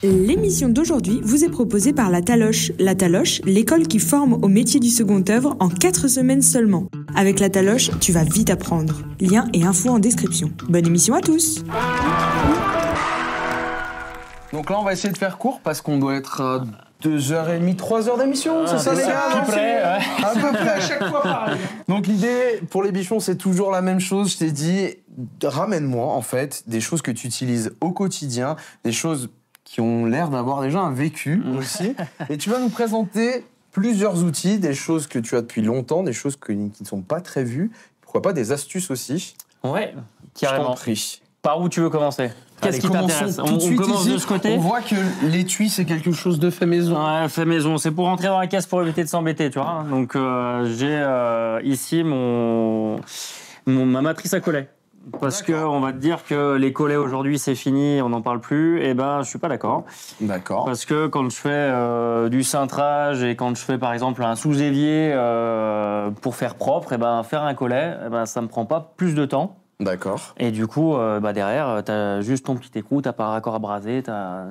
L'émission d'aujourd'hui vous est proposée par La Taloche. La Taloche, l'école qui forme au métier du second œuvre en 4 semaines seulement. Avec La Taloche, tu vas vite apprendre. Lien et infos en description. Bonne émission à tous. Donc là, on va essayer de faire court parce qu'on doit être à 2h30, 3h d'émission, c'est ça les gars? À peu près, ouais. À peu près, à chaque fois pareil. Donc l'idée pour les bichons, c'est toujours la même chose. Je t'ai dit, ramène-moi en fait des choses que tu utilises au quotidien, des choses qui ont l'air d'avoir déjà un vécu aussi. Et tu vas nous présenter plusieurs outils, des choses que tu as depuis longtemps, des choses qui ne sont pas très vues. Pourquoi pas des astuces aussi? Ouais, Je t'en carrément. prie. Par où tu veux commencer? Qu'est-ce qui t'intéresse? Tout de suite commence ici, de ce côté? on voit que l'étui, c'est quelque chose de fait maison. Ouais, fait maison. C'est pour rentrer dans la caisse pour éviter de s'embêter, tu vois. Donc j'ai ici ma matrice à collets. Parce qu'on va te dire que les collets aujourd'hui c'est fini, on n'en parle plus, et ben je suis pas d'accord. D'accord. Parce que quand je fais du cintrage et quand je fais par exemple un sous-évier pour faire propre, et ben faire un collet, et ben ça me prend pas plus de temps. D'accord. Et du coup, derrière, t'as juste ton petit écrou, t'as pas un raccord à braser,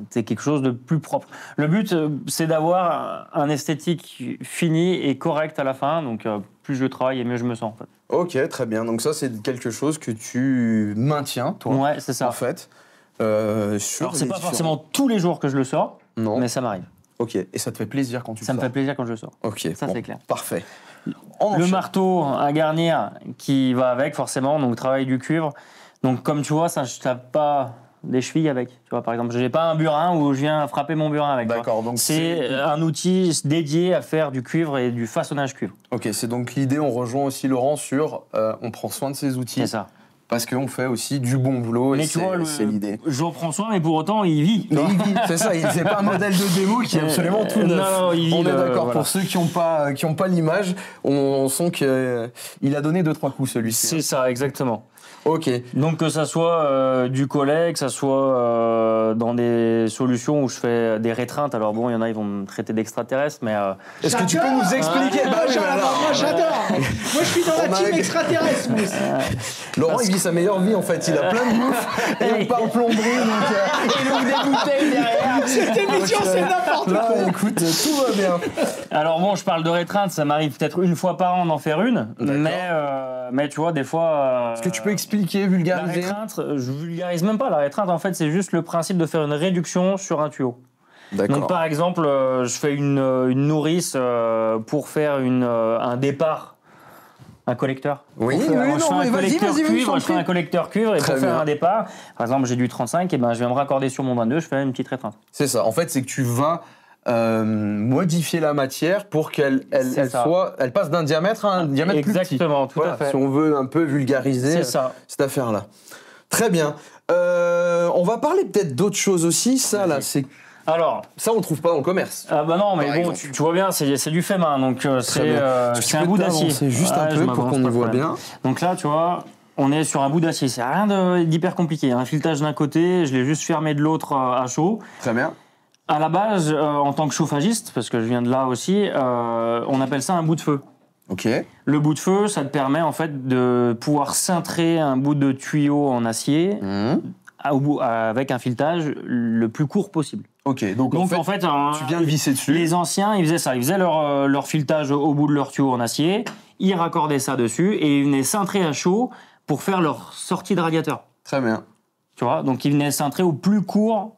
c'est quelque chose de plus propre. Le but, c'est d'avoir un esthétique fini et correct à la fin. Donc, plus je travaille et mieux je me sens, en fait. Ok, très bien. Donc ça, c'est quelque chose que tu maintiens, toi. Ouais, c'est ça. En fait. Alors, c'est pas forcément tous les jours que je le sors, Non. mais ça m'arrive. Ok. Et ça te fait plaisir quand tu Ça le me sors. fait plaisir quand je le sors. Ok. Ça, bon, c'est clair. Parfait. Le marteau à garnir qui va avec, forcément, donc travail du cuivre. Donc, comme tu vois, ça, je tape pas des chevilles avec. Tu vois, par exemple, j'ai pas un burin où je viens frapper mon burin avec. D'accord. Donc c'est un outil dédié à faire du cuivre et du façonnage cuivre. Ok. C'est donc l'idée. On rejoint aussi Laurent sur. On prend soin de ses outils. C'est ça. Parce qu'on fait aussi du bon boulot. Mais et tu vois, c'est l'idée. j'en prends soin, mais pour autant, il vit. Mais il vit, c'est ça, c'est pas un modèle de démo qui est absolument tout neuf. Non, il vit, on est d'accord, voilà. pour ceux qui n'ont pas l'image, on sent qu'il a donné 2-3 coups celui-ci. C'est ça, exactement. Ok. Donc que ça soit du collet, que ça soit dans des solutions où je fais des rétreintes. Alors bon, il y en a, ils vont me traiter d'extraterrestre, mais... Est-ce que tu peux nous expliquer? Moi j'adore. Moi je suis dans la team extraterrestre. Moi aussi. Laurent, il vit sa meilleure vie en fait, il a plein de bouffe et on parle plomberie donc... il ouvre des bouteilles derrière. Cette émission c'est n'importe Là, quoi. écoute, tout va bien. Alors bon, je parle de rétreinte, ça m'arrive peut-être une fois par an d'en faire une, mais tu vois, des fois... Est-ce que tu peux expliquer, La vulgariser? rétreinte, je vulgarise même pas. La rétreinte, en fait, c'est juste le principe de faire une réduction sur un tuyau. D'accord. Donc, par exemple, je fais une nourrice pour faire un départ, un collecteur. Oui, Pour faire- oui, je non, fais un mais vas-y, collecteur vas-y, cuivre, je je fais un collecteur cuivre et Très pour faire bien. un départ, par exemple, j'ai du 35, et ben, je vais me raccorder sur mon 22, je fais une petite rétreinte. C'est ça. En fait, c'est que tu vas modifier la matière pour qu'elle elle passe d'un diamètre à un diamètre plus petit. Exactement, tout à fait. Si on veut un peu vulgariser C'est ça. cette affaire-là. Très bien. On va parler peut-être d'autres choses aussi. Ça, là, Alors, ça, on le trouve pas dans le commerce. ah bah non, mais Par bon, exemple. tu vois bien, c'est du fait main, donc Très c'est bien. c'est un bout d'acier. C'est juste un Ouais, je peu pour m'avance, qu'on y pas de voit problème. bien. Donc là, tu vois, on est sur un bout d'acier. C'est rien d'hyper compliqué. Un filetage d'un côté, je l'ai juste fermé de l'autre à chaud. Très bien. À la base, en tant que chauffagiste, parce que je viens de là aussi, on appelle ça un bout de feu. Ok. Le bout de feu, ça te permet en fait de pouvoir cintrer un bout de tuyau en acier avec un filetage le plus court possible. Ok. Donc en fait, tu viens de visser dessus. les anciens, ils faisaient ça. Ils faisaient leur filetage au bout de leur tuyau en acier. Ils raccordaient ça dessus et ils venaient cintrer à chaud pour faire leur sortie de radiateur. Très bien. Tu vois, donc ils venaient cintrer au plus court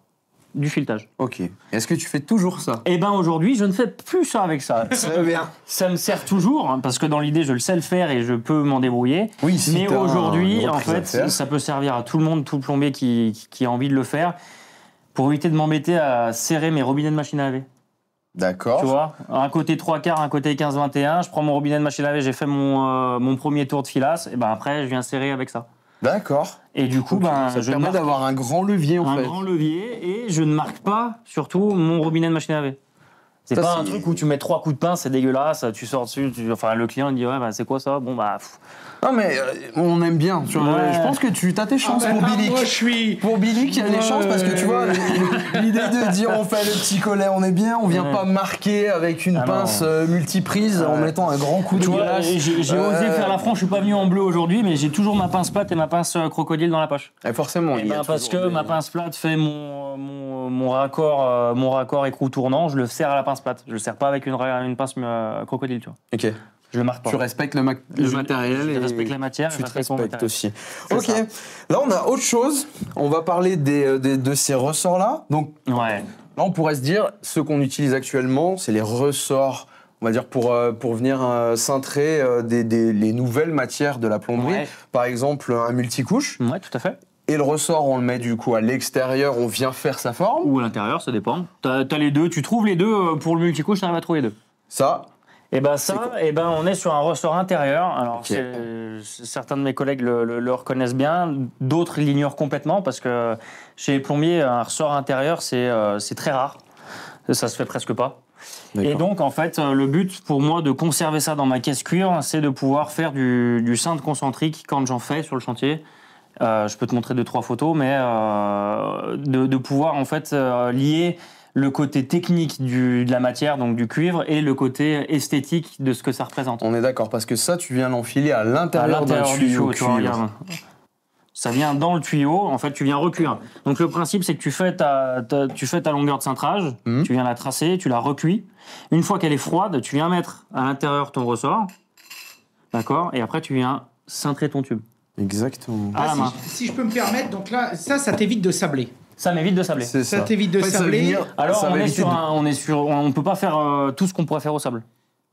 du filetage. Ok. Est-ce que tu fais toujours ça? Et ben aujourd'hui, je ne fais plus ça avec ça. Très bien. Ça me sert toujours hein, parce que dans l'idée, je le sais le faire et je peux m'en débrouiller. Oui, si mais t'as aujourd'hui, une en reprise à fait, faire. ça peut servir à tout le monde, tout le plombier qui a envie de le faire, pour éviter de m'embêter à serrer mes robinets de machine à laver. D'accord. Tu vois, un côté 3/4, un côté 15-21, je prends mon robinet de machine à laver, j'ai fait mon premier tour de filasse, et ben après, je viens serrer avec ça. D'accord. Et du coup, Ça te je permet marque d'avoir un grand levier en un fait. grand levier et je ne marque pas, surtout, mon robinet de machine à laver. C'est Ça, pas c'est- un truc où tu mets 3 coups de pince, c'est dégueulasse, tu sors dessus, enfin le client il dit ouais, bah, c'est quoi ça? Bon bah. Non mais on aime bien. Tu vois, Ouais. Je pense que tu as tes chances pour Billy. Moi je suis. Pour Billy qui a des chances parce que tu vois l'idée de dire on fait le petit collet, on est bien, on vient Ouais. pas marquer avec une Ah non. pince multiprise en mettant un grand coup de Tu vois, glace. j'ai osé faire l'affront, je suis pas venu en bleu aujourd'hui, mais j'ai toujours ma pince plate et ma pince crocodile dans la poche. Et forcément, Eh il y a ben, parce toujours que des- ma pince plate fait mon mon raccord écrou tournant, je le serre à la pince plate. Je le serre pas avec une pince crocodile, tu vois. Ok. Je le marque pas. Tu respectes le matériel. Je respecte la matière. Tu te mon respectes matériel. aussi. C'est Ok. ça. Là, on a autre chose. On va parler de ces ressorts-là. Donc, Ouais. là, on pourrait se dire, ceux qu'on utilise actuellement, c'est les ressorts, on va dire, pour venir cintrer les nouvelles matières de la plomberie. Ouais. Par exemple, un multicouche. Ouais, tout à fait. Et le ressort, on le met du coup à l'extérieur, on vient faire sa forme. Ou à l'intérieur, ça dépend. T'as les deux. Tu trouves les deux pour le multicouche, t'arrives à trouver les deux. Ça, Et ben ça, on est sur un ressort intérieur. Alors Ok. certains de mes collègues le reconnaissent bien, d'autres l'ignorent complètement parce que chez les plombiers, un ressort intérieur c'est très rare. Ça se fait presque pas. Et donc en fait, le but pour moi de conserver ça dans ma caisse cuir, c'est de pouvoir faire du cintre concentrique quand j'en fais sur le chantier. Je peux te montrer 2-3 photos, mais de pouvoir en fait lier le côté technique de la matière, donc du cuivre, et le côté esthétique de ce que ça représente. on est d'accord, parce que ça, tu viens l'enfiler à À l'intérieur d'un l'intérieur du tuyau tuyau, tu vois, cuivre. regarde. Ça vient dans le tuyau, en fait, tu viens recuire. Donc le principe, c'est que tu fais ta longueur de cintrage, Mhm. tu viens la tracer, tu la recuis. Une fois qu'elle est froide, tu viens mettre à l'intérieur ton ressort, d'accord, et après tu viens cintrer ton tube Exactement. à la main. Si je peux me permettre, donc là, ça t'évite de sabler. Ça m'évite de sabler. C'est Ça t'évite de En fait, ça va sabler. venir- Alors ça va éviter on peut pas faire tout ce qu'on pourrait faire au sable.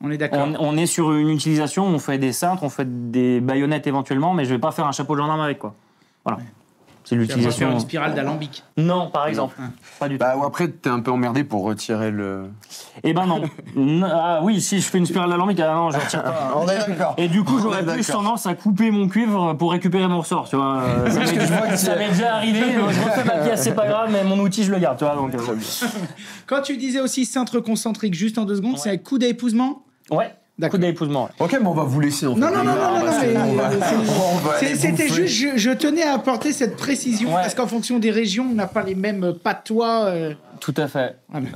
On est d'accord. On est sur une utilisation, on fait des cintres, on fait des baïonnettes éventuellement, mais je vais pas faire un chapeau de gendarme avec, quoi. Voilà. C'est Tu vas pas faire l'utilisation. une spirale d'alambic. Non, par exemple. Pas du tout. Bah, ou après, t'es un peu emmerdé pour retirer le... Eh ben non. Ah oui, si je fais une spirale alambique, ah non, je retire pas. On est d'accord. Et du coup, j'aurais On est plus d'accord. tendance à couper mon cuivre pour récupérer mon ressort, tu vois. Ça m'est déjà arrivé, donc je refais ma pièce, c'est pas grave, mais mon outil, je le garde, tu vois. Donc, Quand tu disais aussi cintre concentrique, juste en 2 secondes, Ouais. c'est un coup d'épousement. ouais, D'accord. coup d'épousement. Ouais. Ok, mais on va vous laisser en fait. Non, non, non, non, non, Parce que mais, on va- on va aller C'était bouffer. juste, je tenais à apporter cette précision, Ouais. parce qu'en fonction des régions, on n'a pas les mêmes patois. Tout à fait. Voilà.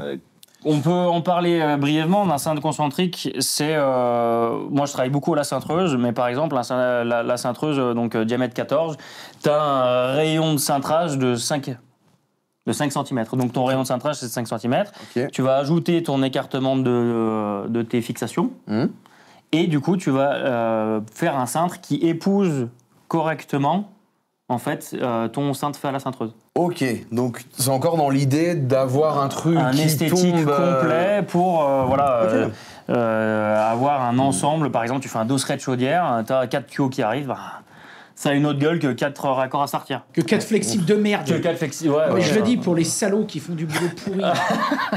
On peut en parler brièvement d'un cintre concentrique. C'est moi, je travaille beaucoup à la cintreuse, mais par exemple, la cintreuse, donc diamètre 14, tu as un rayon de cintrage de 5 cm. Donc ton rayon de cintrage, c'est 5 cm. Ok. Tu vas ajouter ton écartement de tes fixations. Hum. Et du coup, tu vas faire un cintre qui épouse correctement en fait ton cintre fait à la cintreuse. Ok, donc c'est encore dans l'idée d'avoir un truc Un qui esthétique tombe, complet pour Ok. avoir un ensemble. Par exemple, tu fais un dosseret de chaudière, tu as 4 tuyaux qui arrivent, bah, ça a une autre gueule que 4 raccords à sortir. Que 4 flexibles de merde. Que 4 flexi. Ouais, Mais ouais, je le ouais. dis pour les salauds qui font du boulot pourri.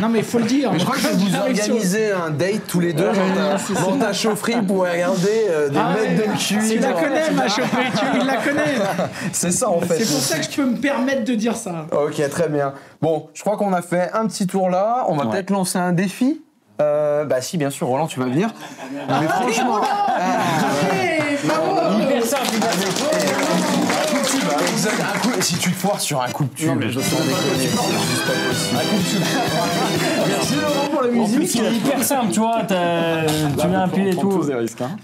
Non, mais il faut le dire. Mais je crois que vous J'arrive sur- organisez un date tous les deux dans ta chaufferie pour regarder des Ah mètres ouais, de cuivre. il la connaît, ma chaufferie, il la connaît. C'est ça en fait. C'est pour ça que je peux me permettre de dire ça. Ok, très bien. Bon, je crois qu'on a fait un petit tour là. On va Ouais. peut-être lancer un défi. Bah si, bien sûr, Roland, tu vas venir. Mais franchement, Allez, bravo. Hyper simple, hyper simple. un coup de tube, hein, exact. Un coup- si tu te foires sur un coup de tube, je sens déconner, c'est juste pas possible. Un coup de tube. Merci Laurent pour la En plus, musique. c'est hyper simple, tu vois. Tu viens appuyer et tout.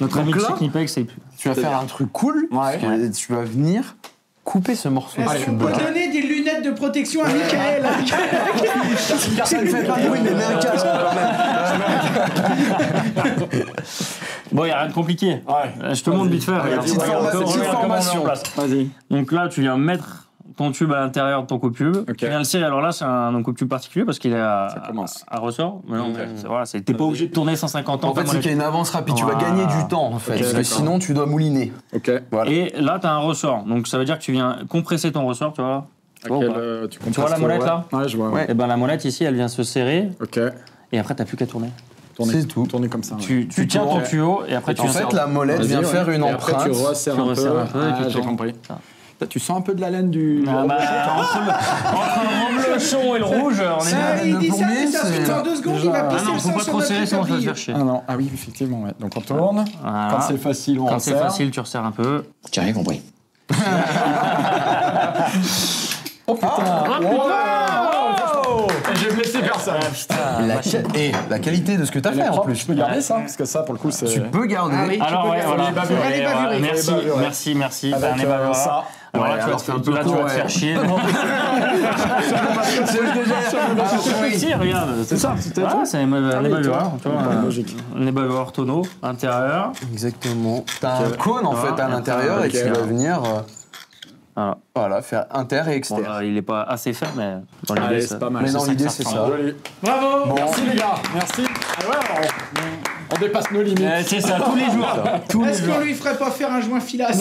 Notre ami Donc de là- chez Knipex, c'est. Tu vas faire un truc cool. Parce que tu vas venir couper ce morceau de Est-ce qu'on tube. peut donner des lunettes de protection à Michael? Ça ne fait pas de bruit, mais mets un casque quand même. Bon, il n'y a rien de compliqué. Je te montre vite fait. Regarde, petite regarde, formation. regarde comment on est en place. Vas-y. Donc là, tu viens mettre ton tube à l'intérieur de ton coupe-tube. Ok. Tu viens le serrer. Alors là, c'est un coupe-tube particulier parce qu'il est Ça commence. à ressort. Mais non, voilà, t'es pas obligé de tourner 150 ans. En fait, comme c'est on qu'il y a une avance rapide. Tu vas Voilà. gagner du temps, en fait. Ok, Parce que d'accord. sinon, tu dois mouliner. Ok. Voilà. Et là, tu as un ressort. Donc ça veut dire que tu viens compresser ton ressort, tu vois. Tu vois, ou pas tu vois la molette, là? Ouais, je vois. Ouais. Et ben la molette ici, elle vient se serrer. Ok. Et après, t'as plus qu'à tourner. Tourner, C'est tout. Tourner comme ça. ouais. Tu tiens ton tournes. tuyau et après tu En viens fait, serrer. la molette Vas-y, vient ouais. faire une Et après, empreinte. tu resserres Tu un peu. resserres un peu et tu Ah, j'ai tournes. compris. Ça. Là, tu sens un peu de la laine du. Ah bah, entre le roublechon et le rouge, on est Ça, bien. il dit ça, plombier, mais ça se c'est- fait en 2 secondes, il va Ah pisser non, le faut sang pas sur trop notre serrer, sinon ça va te établi. faire chier. Ah non, ah oui, effectivement, ouais. Donc on tourne. Voilà. Quand c'est facile, on Quand c'est resserre. facile, tu resserres un peu. J'ai rien compris. Oh putain. Oh, Je vais me laisser faire ça. La qualité de ce que t'as fait en plus. Tu peux garder ça, parce que ça, pour le coup, c'est... Tu peux garder. Ah oui. Alors, ouais, voilà. Allez, bavuré. Merci. Avec T'as un bavuré. ça. Alors là, Ouais, tu vas alors c'est un peu tu court, vas te ouais. faire chier. Si, regarde, c'est ça. C'est un ébaveur. Logique. Un ébaveur tonneau intérieur. Exactement. T'as un cône en fait à l'intérieur et qui va venir voilà, faire inter et Bon, externe. là, il est pas assez fait, mais dans Allez, l'idée, c'est pas mal. Mais dans ça que l'idée, ça c'est ressemble. ça. Joli. Bravo. Bon, Merci les gars, merci. Ah ouais, on dépasse nos limites. C'est ça, tous les jours. Est-ce qu'on lui ferait pas faire un joint filasse?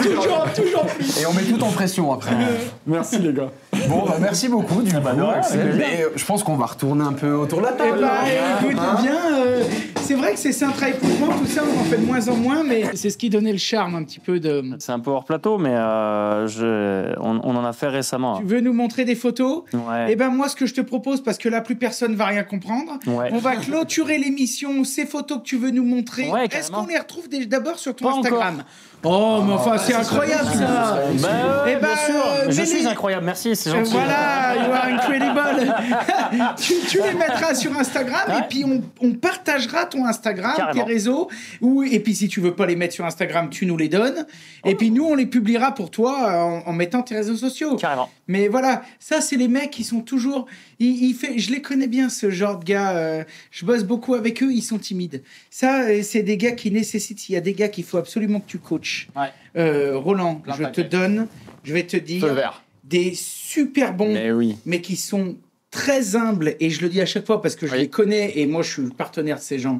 Toujours plus. et on met tout en pression après. Merci les gars. Bon, bah merci beaucoup du coup. ouais, Mais je pense qu'on va retourner un peu autour de la Eh table. ben, écoute bien, c'est vrai que c'est un travail pour moi, tout ça, on en fait de moins en moins, mais c'est ce qui donnait le charme un petit peu de... C'est un peu hors plateau, mais on en a fait récemment. Tu veux nous montrer des photos? Ouais. Eh ben moi, ce que je te propose, parce que là, plus personne va rien comprendre, Ouais. on va clôturer l'émission, ces photos que tu veux nous montrer. Ouais, Est-ce carrément. qu'on les retrouve d'abord sur ton Pas Instagram? Oh, mais enfin, c'est incroyable ça. Bah ouais, Eh ben, bien sûr. Je mets-les- suis incroyable, merci, c'est gentil. Voilà, you are incredible. tu les mettras sur Instagram Ouais. et puis on partagera ton Instagram, Carrément. tes réseaux. Et puis si tu veux pas les mettre sur Instagram, tu nous les donnes. Et puis nous, on les publiera pour toi en mettant tes réseaux sociaux. Carrément. Mais voilà, ça, c'est les mecs qui sont toujours... je les connais bien, ce genre de gars. Je bosse beaucoup avec eux, ils sont timides. Ça, c'est des gars qui nécessitent... Il y a des gars qu'il faut absolument que tu coaches. Ouais. Roland, Plein je te paquet. donne, je vais te dire, Feu vert. des super bons, Mais oui. mais qui sont très humbles. Et je le dis à chaque fois parce que je Oui. les connais et moi, je suis le partenaire de ces gens.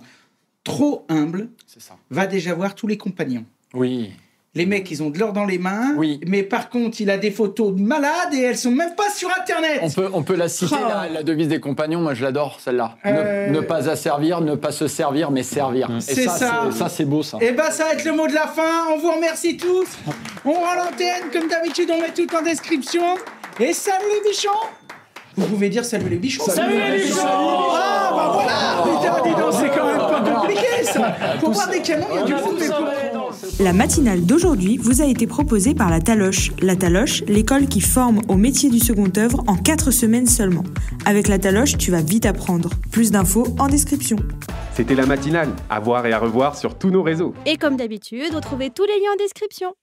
Trop humbles, C'est ça. va déjà voir tous les compagnons. Oui. Les mecs, ils ont de l'or dans les mains. Oui. Mais par contre, il a des photos de malades et elles sont même pas sur Internet. On peut la citer, Oh. la devise des compagnons, moi je l'adore celle-là. Euh, Ne pas asservir, ne pas se servir, mais servir. Et C'est ça. ça c'est beau ça. Et ben, ça va être le mot de la fin. On vous remercie tous. On rend l'antenne. Comme d'habitude, on met tout en description. Et salut les bichons. Vous pouvez dire salut les bichons. Salut les bichons. Ah, bah voilà. Putain, dis donc, c'est quand même pas compliqué, ça. Pour voir des canons, il y a du monde, mais pour... La matinale d'aujourd'hui vous a été proposée par la Taloche. La Taloche, l'école qui forme au métier du second œuvre en 4 semaines seulement. Avec la Taloche, tu vas vite apprendre. Plus d'infos en description. C'était la matinale, à voir et à revoir sur tous nos réseaux. Et comme d'habitude, retrouvez tous les liens en description.